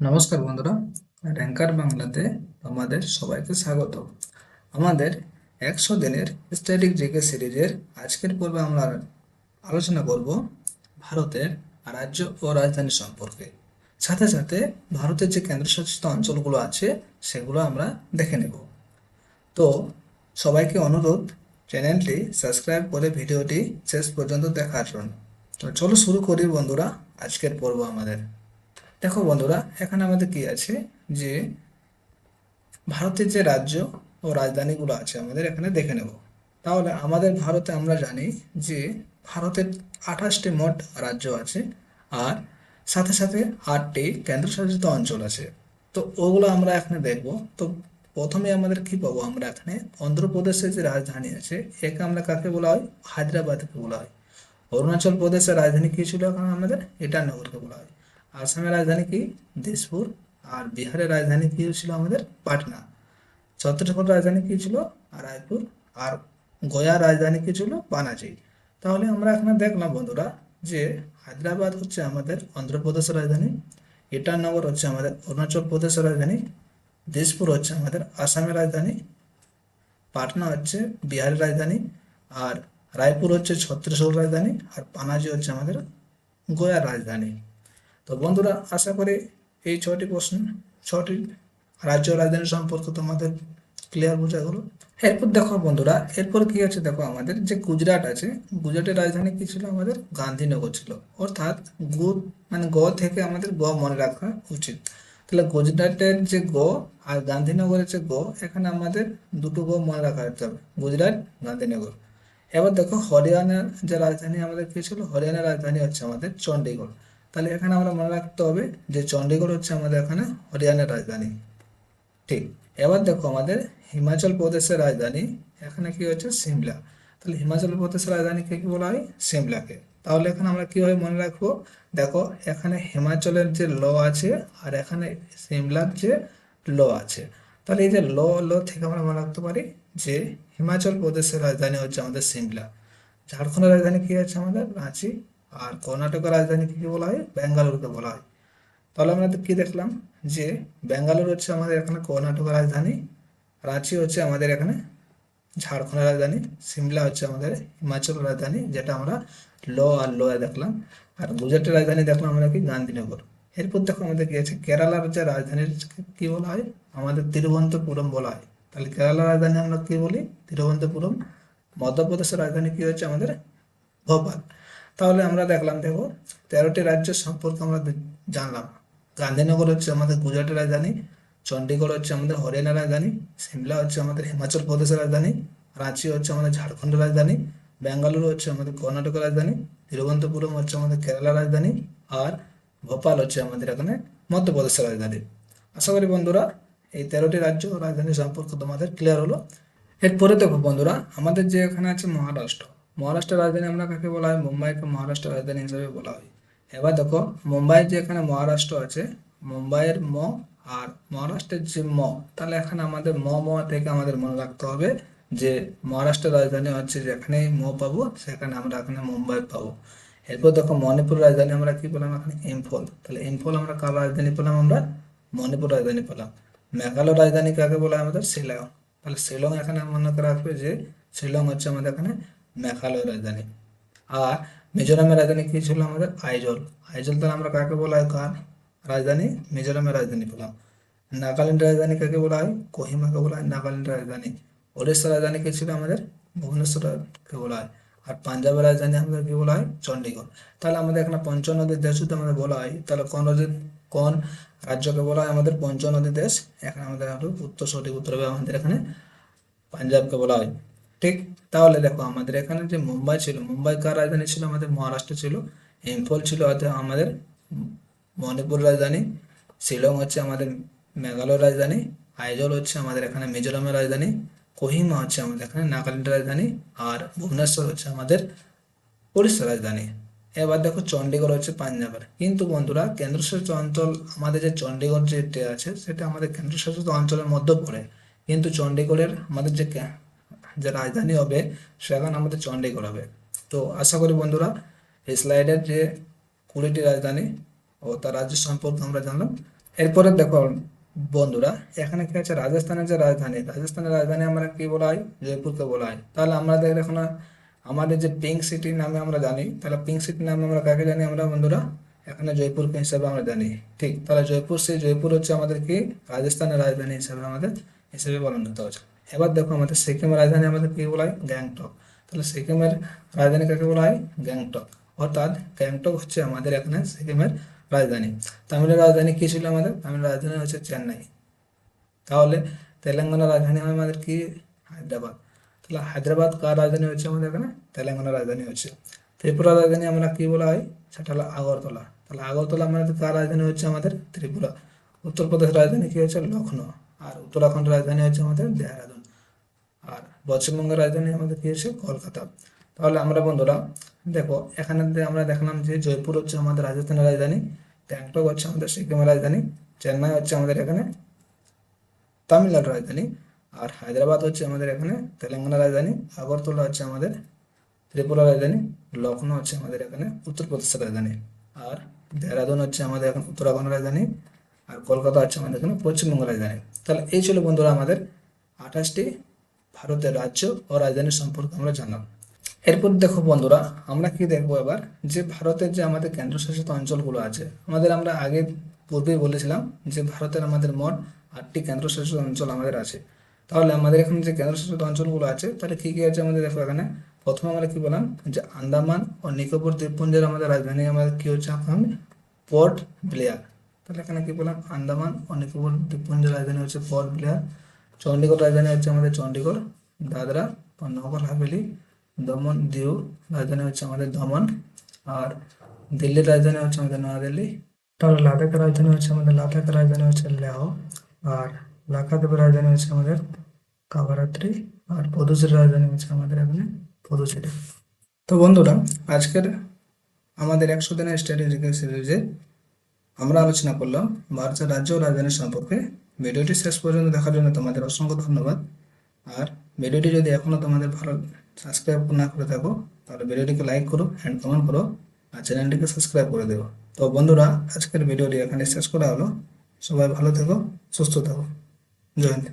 নমস্কার বন্ধুরা, র্যাঙ্কার বাংলাতে আমাদের সবাইকে স্বাগত। আমাদের 100 দিনের স্ট্যাটিক জিকে সিরিজের আজকের পর্বে আমরা আলোচনা করব ভারতের রাজ্য ও রাজধানী সম্পর্কে। সাথে সাথে ভারতের যে কেন্দ্রশাসিত অঞ্চলগুলো আছে সেগুলো আমরা দেখে নেব। তো সবাইকে অনুরোধ, চ্যানেলটি সাবস্ক্রাইব করে ভিডিওটি শেষ পর্যন্ত দেখার জন্য। তো চলো শুরু করি বন্ধুরা আজকের পর্ব আমাদের। দেখো বন্ধুরা, এখানে আমাদের কি আছে যে ভারতের যে রাজ্য ও রাজধানীগুলো আছে আমাদের এখানে দেখে নেব। তাহলে আমাদের ভারতে আমরা জানি যে ভারতের 28টি মোট রাজ্য আছে, আর সাথে সাথে 8টি কেন্দ্রশাসিত অঞ্চল আছে। তো ওগুলো আমরা এখানে দেখব। তো প্রথমে আমাদের কি পাবো, আমরা এখানে অন্ধ্রপ্রদেশের যে রাজধানী আছে একে আমরা কাকে বলা হয়, হায়দ্রাবাদকে বলা হয়। অরুণাচল প্রদেশের রাজধানী কি ছিল এখানে আমাদের, ইটানগরকে বলা হয়। আসামের রাজধানী কি, দিসপুর। আর বিহারের রাজধানী কি ছিল আমাদের, পাটনা। ছত্তিশগড় রাজধানী কি ছিল, রায়পুর। আর গয়ার রাজধানী কি ছিল, পানাজি। তাহলে আমরা এখানে দেখলাম বন্ধুরা যে হায়দ্রাবাদ হচ্ছে আমাদের অন্ধ্রপ্রদেশের রাজধানী, ইটানগর হচ্ছে আমাদের অরুণাচল প্রদেশের রাজধানী, দিসপুর হচ্ছে আমাদের আসামের রাজধানী, পাটনা হচ্ছে বিহারের রাজধানী, আর রায়পুর হচ্ছে ছত্তিশগড় রাজধানী, আর পানাজি হচ্ছে আমাদের গোয়ার রাজধানী। তো বন্ধুরা, আশা করি এই 6টি রাজ্য রাজধানী সম্পর্কে তোমাদের ক্লিয়ার বোঝা গেল। এরপর দেখো বন্ধুরা, এরপর কি আছে দেখো, আমাদের যে গুজরাট আছে, গুজরাটের রাজধানী কি ছিল আমাদের, গান্ধীনগর ছিল। অর্থাৎ গু মানে গ থেকে আমাদের গ মনে রাখা উচিত। তাহলে গুজরাটের যে গ আর গান্ধীনগরের যে গ, এখানে আমাদের দুটো গ মনে রাখা যেতে হবে, গুজরাট, গান্ধীনগর। এবার দেখো হরিয়ানার যে রাজধানী আমাদের কি ছিল, হরিয়ানার রাজধানী হচ্ছে আমাদের চণ্ডীগড়। তাহলে এখানে আমরা মনে রাখতে হবে যে চণ্ডীগড় হচ্ছে আমাদের এখানে হরিয়ানার রাজধানী। ঠিক। এবার দেখো আমাদের হিমাচল প্রদেশের রাজধানী এখানে কি হচ্ছে, সিমলা। তাহলে হিমাচল প্রদেশের রাজধানীকে কি বলা হয়, সিমলাকে। তাহলে এখানে আমরা কিভাবে মনে রাখবো, দেখো এখানে হিমাচলের যে ল আছে আর এখানে সিমলার যে ল আছে। তাহলে এই যে ল ল থেকে আমরা মনে রাখতে পারি যে হিমাচল প্রদেশের রাজধানী হচ্ছে আমাদের সিমলা। ঝাড়খণ্ডের রাজধানী কি আছে আমাদের, রাঁচি। আর কর্ণাটকের রাজধানী কি বলা হয়, বেঙ্গালুরুকে বলা হয়। তাহলে আমরা কি দেখলাম যে বেঙ্গালুরু হচ্ছে আমাদের এখানে কর্ণাটকের রাজধানী, রাঁচি হচ্ছে আমাদের এখানে ঝাড়খণ্ডের রাজধানী, সিমলা হচ্ছে আমাদের হিমাচল রাজধানী, যেটা আমরা ল আর ল এ দেখলাম। আর গুজরাটের রাজধানী দেখলাম আমরা কি, গান্ধীনগর। এরপর দেখো আমাদের কি আছে, কেরালার যে রাজধানীর কি বলা হয়, আমাদের তিরুবনন্তপুরম বলা হয়। তাহলে কেরালার রাজধানী আমরা কি বলি, তিরুবনন্তপুরম। মধ্যপ্রদেশের রাজধানী কি হচ্ছে আমাদের, ভোপাল। তাহলে আমরা দেখলাম, দেখো 13টি রাজ্য সম্পর্কে আমরা জানলাম। গান্ধীনগর হচ্ছে আমাদের গুজরাটের রাজধানী, চণ্ডীগড় হচ্ছে আমাদের হরিয়ানার রাজধানী, সিমলা হচ্ছে আমাদের হিমাচল প্রদেশের রাজধানী, রাঁচি হচ্ছে আমাদের ঝাড়খণ্ডের রাজধানী, বেঙ্গালুরু হচ্ছে আমাদের কর্ণাটকের রাজধানী, তিরুবনন্তপুরম হচ্ছে আমাদের কেরালার রাজধানী, আর ভোপাল হচ্ছে আমাদের এখানে মধ্যপ্রদেশের রাজধানী। আশা করি বন্ধুরা এই 13টি রাজ্য ও রাজধানী সম্পর্কে তোমাদের ক্লিয়ার হলো। এরপরে দেখো বন্ধুরা, আমাদের যে এখানে আছে মহারাষ্ট্র। মহারাষ্ট্রের রাজধানী আমরা কাকে বলা হয়, মুম্বাইকে মহারাষ্ট্রের রাজধানী হিসেবে বলা হয়। এবার দেখো মুম্বাইয়ের যে এখানে মহারাষ্ট্র আছে, মুম্বাইয়ের ম আর মহারাষ্ট্রের যে ম, তাহলে এখানে আমাদের ম থেকে আমাদের মনে রাখতে হবে যে মহারাষ্ট্রের রাজধানী হচ্ছে, যেখানে ম পাবো সেখানে আমরা এখানে মুম্বাই পাবো। এরপর দেখো মণিপুর রাজধানী আমরা কি পেলাম এখানে, ইম্ফল। তাহলে ইম্ফল আমরা কার রাজধানী পেলাম, আমরা মণিপুর রাজধানী পেলাম। মেঘালয় রাজধানী কাকে বলা হয় আমাদের, শিলং। তাহলে শিলং এখানে মনে করে রাখবে যে শিলং হচ্ছে আমাদের এখানে মেঘালয় রাজধানী। আর মিজোরামের রাজধানী কি ছিল আমাদের, আইজল। আইজল তাহলে আমরা কাকে বলা হয়, কার রাজধানী, মিজোরামের রাজধানী পেলাম। নাগাল্যান্ডের রাজধানী কাকে বলা হয়, কোহিমাকে বলা হয় নাগাল্যান্ডের রাজধানী। ওড়িশার রাজধানী কি ছিল আমাদের, ভুবনেশ্বরকে বলা হয়। আর পাঞ্জাবের রাজধানী আমাদের কি বলা হয়, চণ্ডীগড়। তাহলে আমাদের এখানে পঞ্চনদীর দেশ যদি আমাদের বলা হয়, তাহলে কোন রাজ্যকে বলা হয় আমাদের পঞ্চনদী দেশ। এখানে আমাদের একটু সঠিক উত্তর হবে আমাদের এখানে পাঞ্জাবকে বলা হয়। ঠিক। তাহলে দেখো আমাদের এখানে যে মুম্বাই ছিল, মুম্বাই কার রাজধানী ছিল আমাদের, মহারাষ্ট্র ছিল। ইম্ফল ছিল হয়তো আমাদের মণিপুর রাজধানী, শিলং হচ্ছে আমাদের মেঘালয় রাজধানী, আইজল হচ্ছে আমাদের এখানে মিজোরামের রাজধানী, কোহিমা হচ্ছে আমাদের এখানে নাগাল্যান্ডের রাজধানী, আর ভুবনেশ্বর হচ্ছে আমাদের উড়িষ্যার রাজধানী। এবার দেখো চণ্ডীগড় হচ্ছে পাঞ্জাবের। কিন্তু বন্ধুরা কেন্দ্রশাসিত অঞ্চল আমাদের যে চণ্ডীগড় যেটা আছে সেটা আমাদের কেন্দ্রশাসিত অঞ্চলের মধ্যে পড়ে। কিন্তু চণ্ডীগড়ের আমাদের যে যে রাজধানী হবে সেখানে আমাদের চণ্ডীগড় হবে। তো আশা করি বন্ধুরা এই স্লাইডের যে 20টি রাজধানী ও তার রাজ্য সম্পর্কে আমরা জানলাম। এরপরে দেখো বন্ধুরা, এখানে কি আছে, রাজস্থানের যে রাজধানী, রাজস্থানের রাজধানী আমরা কি বলা হয়, জয়পুরকে বলা হয়। তাহলে আমাদের এখন আমাদের যে পিঙ্ক সিটি নামে আমরা জানি, তাহলে পিঙ্ক সিটি নামে আমরা কাকে জানি আমরা বন্ধুরা, এখানে জয়পুরকে হিসাবে আমরা জানি। ঠিক, তাহলে জয়পুর, সেই জয়পুর হচ্ছে আমাদের কি রাজস্থানের রাজধানী হিসাবে আমাদের হিসেবে পালন করতে হচ্ছে। এবার দেখো আমাদের সিকিমের রাজধানী আমাদের কি বলা হয়, গ্যাংটক। তাহলে সিকিমের রাজধানী কাকে বলা হয়, গ্যাংটক। অর্থাৎ গ্যাংটক হচ্ছে আমাদের এখানে সিকিমের রাজধানী। তামিলের রাজধানী কি ছিল আমাদের, তামিলের রাজধানী হচ্ছে চেন্নাই। তাহলে তেলেঙ্গানার রাজধানী হয় আমাদের কি, হায়দ্রাবাদ। তাহলে হায়দ্রাবাদ কার রাজধানী হচ্ছে আমাদের এখানে, তেলেঙ্গানার রাজধানী হচ্ছে। ত্রিপুরার রাজধানী আমরা কি বলা হয়, সেটা হলো আগরতলা। তাহলে আগরতলা আমাদের কার রাজধানী হচ্ছে আমাদের, ত্রিপুরা। উত্তরপ্রদেশের রাজধানী কি হচ্ছে, লখনৌ। আর উত্তরাখণ্ডের রাজধানী হচ্ছে আমাদের দেহরাদুন। আর পশ্চিমবঙ্গের রাজধানী আমাদের কি হচ্ছে, কলকাতা। তাহলে আমরা বন্ধুরা দেখো, এখানে আমরা দেখলাম যে জয়পুর হচ্ছে আমাদের রাজস্থানের রাজধানী, গ্যাংটক হচ্ছে আমাদের সিকিমের রাজধানী, চেন্নাই হচ্ছে আমাদের এখানে তামিলনাড়ুর রাজধানী, আর হায়দ্রাবাদ হচ্ছে আমাদের এখানে তেলেঙ্গানার রাজধানী, আগরতলা হচ্ছে আমাদের ত্রিপুরার রাজধানী, লখনৌ হচ্ছে আমাদের এখানে উত্তরপ্রদেশের রাজধানী, আর দেহরাদুন হচ্ছে আমাদের এখন উত্তরাখণ্ডের রাজধানী, আর কলকাতা হচ্ছে আমাদের এখানে পশ্চিমবঙ্গের রাজধানী। তাহলে এই ছিল বন্ধুরা আমাদের 28টি ভারতের রাজ্য ও রাজধানীর সম্পর্কে আমরা জানলাম। এরপর দেখো বন্ধুরা, আমরা কি দেখবো এবার, যে ভারতের যে আমাদের কেন্দ্রশাসিত অঞ্চলগুলো আছে, আমরা আগে পূর্বেই বলেছিলাম যে ভারতের আমাদের মোট 8টি কেন্দ্রশাসিত অঞ্চল আমাদের আছে। তাহলে আমাদের এখানে যে কেন্দ্রশাসিত অঞ্চলগুলো আছে, তাহলে কি কি আছে আমাদের দেখো এখানে। প্রথমে আমরা কি বললাম, যে আন্দামান ও নিকোবর দ্বীপপুঞ্জের আমাদের রাজধানী আমাদের কি হচ্ছে এখন, পোর্ট ব্লেয়ার। তাহলে এখানে কি বললাম, আন্দামান ও নিকোবর দ্বীপপুঞ্জের রাজধানী হচ্ছে পোর্ট ব্লেয়ার। চণ্ডীগড় রাজধানী হচ্ছে আমাদের চণ্ডীগড়। দাদরা ও নগর হাভেলি, দমন দিউ রাজধানী হচ্ছে আমাদের দমন। আর দিল্লির রাজধানী হচ্ছে আমাদের নয়াদিল্লি। তাহলে লাদাখের রাজধানী হচ্ছে আমাদের, লাদাখের রাজধানী হচ্ছে লেহ। আর লাক্ষাদ্বীপের রাজধানী হচ্ছে আমাদের কাভারাত্রি। আর পুদুচেরির রাজধানী হচ্ছে আমাদের এখানে পুদুচেরি। তো বন্ধুরা, আজকের আমাদের 100 দিনের স্ট্র্যাটেজিক্যাল সিরিজে আমরা আলোচনা করলাম ভারতের রাজ্য ও রাজধানী সম্পর্কে। ভিডিওটি শেষ পর্যন্ত দেখার জন্য তোমাদের অসংখ্য ধন্যবাদ। আর ভিডিওটি যদি এখনও তোমাদের ভালো সাবস্ক্রাইব না করে থাকো, তাহলে ভিডিওটিকে লাইক করো অ্যান্ড কমেন্ট করো, আর চ্যানেলটিকে সাবস্ক্রাইব করে দেবো। তো বন্ধুরা, আজকের ভিডিওটি এখানে শেষ করা হলো। সবাই ভালো থেকো, সুস্থ থাকো। জয় হিন্দ।